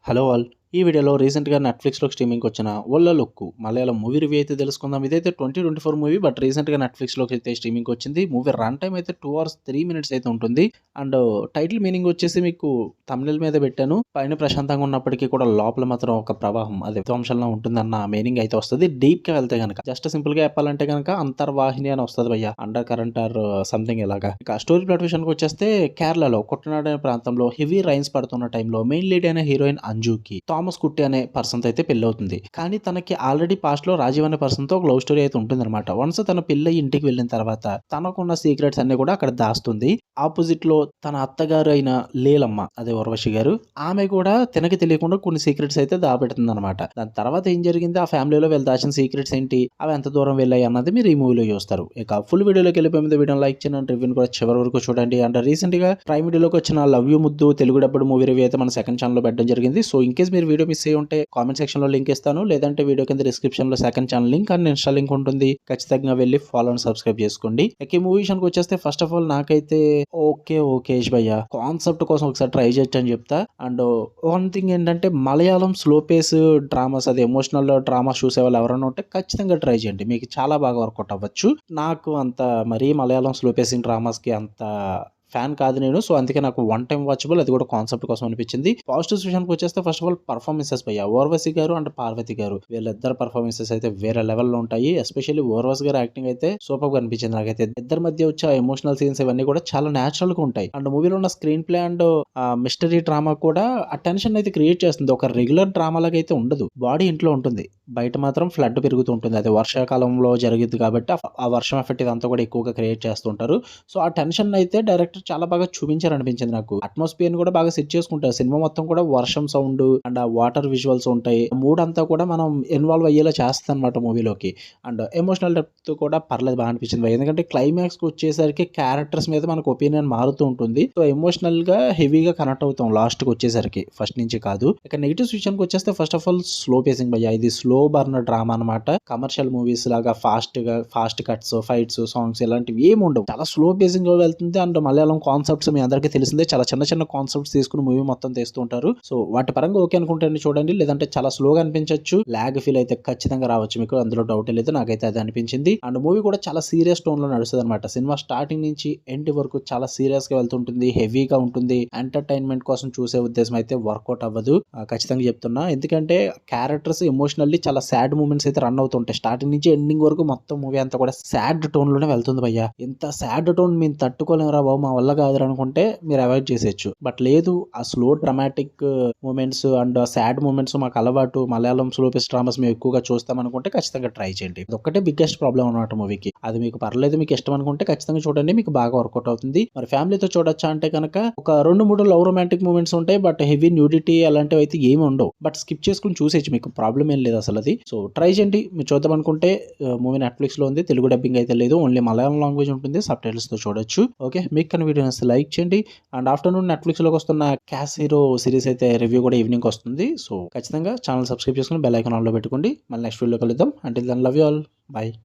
Hello all. ఈ వీడియోలో రీసెంట్‌గా నెట్‌ఫ్లిక్స్‌లో స్ట్రీమింగ్‌కి వచ్చిన 'ఒల్ల లొక్కు' మలయాళం మూవీ రివ్యూ అయితే తెలుసుకుందాం. ఇదైతే 2024 మూవీ బట్ రీసెంట్‌గా నెట్‌ఫ్లిక్స్‌లోకి అయితే స్ట్రీమింగ్‌కి వచ్చింది. మూవీ రన్ టైమ్ అయితే 2 అవర్స్ 3 మినిట్స్ అయితే ఉంటుంది. అండ్ టైటిల్ మీనింగ్ వచ్చేసి మీకు థంబ్‌నెయిల్ మీద పెట్టాను. పైన ప్రశాంతంగా ఉన్నప్పటికీ కూడా లోపల మాత్రం ఒక ప్రవాహం అదే విధ్వంసంలా ఉంటుందన్న మీనింగ్ అయితే వస్తది. డీప్‌గా వెళ్తే గనక. జస్ట్ సింపుల్‌గా చెప్పాలంటే గనక అంతర్వాహిని అని వస్తది భయ్యా. అండర్ కరెంట్ ఆర్ సంథింగ్ ఇలాగా. ఇక స్టోరీ ప్లాట్ విషయానికి వచ్చేస్తే కేరళలో కుట్టనాడ్ అనే ప్రాంతంలో హెవీ రైన్స్ పడుతున్న టైంలో మెయిన్ లీడ్ అయిన హీరోయిన్ అంజుకి థామస్ కుట్టి అనే పర్సన్ తో అయితే పెళ్లి అవుతుంది. కానీ తనకి ఆల్రెడీ పాస్ట్ లో రాజీవ్ అనే పర్సన్ తో ఒక లవ్ స్టోరీ అయితే ఉంటుందన్నమాట. వన్స్ తన పెళ్లి ఇంటికి వెళ్ళిన తర్వాత తనకున్న సీక్రెట్స్ అన్ని కూడా అక్కడ దాస్తుంది. ఆపోజిట్ లో తన అత్తగారు అయిన లేలమ్మ అదే ఉర్వశి గారు ఆమె కూడా తనకి తెలియకుండా కొన్ని సీక్రెట్స్ అయితే దాపెడుతుంది అనమాట. దాని తర్వాత ఏం జరిగింది, ఆ ఫ్యామిలీలో వీళ్ళు దాచిన సీక్రెట్స్ ఏంటి, అవి ఎంత దూరం వెళ్ళాయి అన్నది మీరు ఈ మూవీలో చూస్తారు. ఇక ఫుల్ వీడియోలోకి వెళ్ళిపోయే ముందు వీడియో లైక్ చేయండి, రివ్యూని కూడా చివరి వరకు చూడండి. అండ్ రీసెంట్ గా ప్రైమ్ వీడియోలోకి వచ్చిన లవ్ యూ ముద్దు తెలుగు డబ్బుడు మూవీ రివ్యూ అయితే మన సెకండ్ ఛానల్ లో పెట్టడం జరిగింది. సో ఇన్ కేస్ మీరు వీడియో మిస్ అయ్యి ఉంటే కామెంట్ సెక్షన్ లో లింక్ ఇస్తాను, లేదంటే వీడియో కింద డిస్క్రిప్షన్ లో second channel link and Insta link ఉంటుంది. ఖచ్చితంగా వెళ్ళి ఫాలో అండ్ సబ్స్క్రైబ్ చేసుకోండి. ఇక ఈ మూవీ విషయానికి వచ్చేస్తే ఫస్ట్ ఆఫ్ ఆల్ నాకైతే ఓకే భయ్య కాన్సెప్ట్ కోసం ఒకసారి ట్రై చేయొచ్చు అని చెప్తా. అండ్ వన్ థింగ్ ఏంటంటే మలయాళం స్లో పేస్ డ్రామాస్ అది ఎమోషనల్ డ్రామాస్ చూసే వాళ్ళు ఎవరైనా ఉంటే ఖచ్చితంగా ట్రై చేయండి, మీకు చాలా బాగా వర్కౌట్ అవ్వచ్చు. నాకు అంత మరీ మలయాళం స్లో పేసింగ్ డ్రామాస్ కి అంత ఫ్యాన్ కాదు నేను. సో అందుకే నాకు వన్ టైం వాచబుల్, అది కూడా కాన్సెప్ట్ కోసం అనిపించింది. పాజిటివ్స్ విషయానికి వచ్చేస్తే ఫస్ట్ ఆఫ్ ఆల్ పర్ఫార్మెన్సెస్ భయ్య ఊర్వశి గారు అండ్ పార్వతి గారు వీళ్ళిద్దరు పర్ఫార్మెన్సెస్ అయితే వేరే లెవెల్లో ఉంటాయి. ఎస్పెషల్లీ ఊర్వశి గారు యాక్టింగ్ అయితే సూపర్ గా అనిపించింది నాకైతే. ఇద్దరి మధ్య వచ్చే ఎమోషనల్ సీన్స్ ఇవన్నీ కూడా చాలా నేచురల్ గా ఉంటాయి. అండ్ మూవీలో ఉన్న screen play and mystery drama కూడా ఆ టెన్షన్ అయితే క్రియేట్ చేస్తుంది. ఒక రెగ్యులర్ డ్రామా లాగా అయితే ఉండదు. బాడీ ఇంట్లో ఉంటుంది, బయట మాత్రం ఫ్లడ్ పెరుగుతూ ఉంటుంది. అది వర్షాకాలంలో జరిగింది కాబట్టి ఆ వర్షం ఎఫెక్ట్ ఇదంతా కూడా ఎక్కువగా క్రియేట్ చేస్తుంటారు. సో ఆ టెన్షన్ అయితే డైరెక్టర్ చాలా బాగా చూపించారనిపించింది నాకు. అట్మాస్ఫియర్ ని కూడా బాగా సెట్ చేసుకుంటారు. సినిమా మొత్తం కూడా వర్షం సౌండ్ అండ్ ఆ వాటర్ విజువల్స్ ఉంటాయి. మూడ్ అంతా కూడా మనం ఇన్వాల్వ్ అయ్యేలా చేస్తుంది అనమాట మూవీలోకి. అండ్ ఎమోషనల్ డెప్త్ కూడా పర్లేదు, బాగా అనిపించింది. ఎందుకంటే క్లైమాక్స్ కి వచ్చేసరికి క్యారెక్టర్స్ మీద మనకు ఒపీనియన్ మారుతూ ఉంటుంది. సో ఎమోషనల్ గా హెవీగా కనెక్ట్ అవుతాం లాస్ట్ కి వచ్చేసరికి, ఫస్ట్ నుంచి కాదు. ఇక నెగిటివ్స్ విషయానికి వచ్చేస్తే first of all slow facing భయ్య. ఇది స్లో బర్నర్ డ్రామా అనమాట. కమర్షియల్ మూవీస్ లాగా ఫాస్ట్ కట్స్ ఫైట్స్ సాంగ్స్ ఇలాంటివి ఏమి ఉండవు. చాలా స్లో పేసింగ్ లో వెళ్తుంది. అండ్ మలయాళం కాన్సెప్ట్స్ మీ అందరికీ తెలిసిందే, చాలా చిన్న చిన్న కాన్సెప్ట్స్ తీసుకుని మూవీ మొత్తం తీస్తూ ఉంటారు. సో వాటి పరంగా ఓకే అనుకుంటే చూడండి, లేదంటే చాలా స్లోగా అనిపించవచ్చు, లాగ్ ఫీల్ అయితే ఖచ్చితంగా రావచ్చు మీకు, అందులో డౌట్ లేదు. నాకైతే అది అనిపించింది. అండ్ మూవీ కూడా చాలా సీరియస్ టోన్ లో నడుస్తుంది అనమాట. సినిమా స్టార్టింగ్ నుంచి ఎండ్ వరకు చాలా సీరియస్ గా వెళ్తుంటుంది, హెవీగా ఉంటుంది. ఎంటర్టైన్మెంట్ కోసం చూసే ఉద్దేశం అయితే వర్కౌట్ అవ్వదు, ఖచ్చితంగా చెప్తున్నా. ఎందుకంటే క్యారెక్టర్స్ ఎమోషనల్లీ చాలా సాడ్ మూమెంట్స్ అయితే రన్ అవుతుంటాయి. స్టార్టింగ్ నుంచి ఎండింగ్ వరకు మొత్తం మూవీ అంతా కూడా సాడ్ టోన్ లోనే వెళ్తుంది భయ్య. ఇంత సాడ్ టోన్ మేము తట్టుకోలేము రా బాబు, మా వల్ల కాదు అనుకుంటే మీరు అవాయిడ్ చేసేయచ్చు. బట్ లేదు, ఆ slow dramatic moments and sad moments మాకు అలవాటు, మలయాళం స్లో పేస్ డ్రామాస్ మేము ఎక్కువగా చూస్తాం అనుకుంటే ఖచ్చితంగా ట్రై చేయండి. అది ఒక్కటే బిగ్గెస్ట్ ప్రాబ్లం అన్నమాట మూవీకి. అది మీకు పర్లేదు, మీకు ఇష్టం అనుకుంటే ఖచ్చితంగా చూడండి, మీకు బాగా వర్కౌట్ అవుతుంది. మరి ఫ్యామిలీతో చూడొచ్చా అంటే కనుక ఒక 2-3 లవ్ రొమాంటిక్ మూమెంట్స్ ఉంటాయి. బట్ హెవీ న్యూడిటీ అలాంటివి అయితే ఏమి ఉండవు. బట్ స్కిప్ చేసుకుని చూసేయచ్చు, మీకు ప్రాబ్లం ఏం లేదు అసలు అది. సో ట్రై చేయండి. మీరు చూద్దాం అనుకుంటే మూవీ నెట్ఫ్లిక్స్ లో ఉంది, తెలుగు డబ్బింగ్ అయితే లేదు, ఓన్లీ మలయాళం లాంగ్వేజ్ ఉంటుంది, సబ్ టైటిల్స్ తో చూడొచ్చు. ఓకే, మీకు కానీ వీడియో లైక్ చేయండి. అండ్ ఆఫ్టర్నూన్ నెట్ఫ్లిక్స్ లోకి వస్తున్న క్యాస్ హీరో సిరీస్ అయితే రివ్యూ కూడా ఈవినింగ్ వస్తుంది. సో ఖచ్చితంగా ఛానల్ సబ్స్క్రైబ్ చేసుకుని బెల్ ఐకాన్ ఆన్ లో పెట్టుకోండి. మళ్ళీ నెక్స్ట్ వీడియో కలుద్దాం. Until then love you all, by.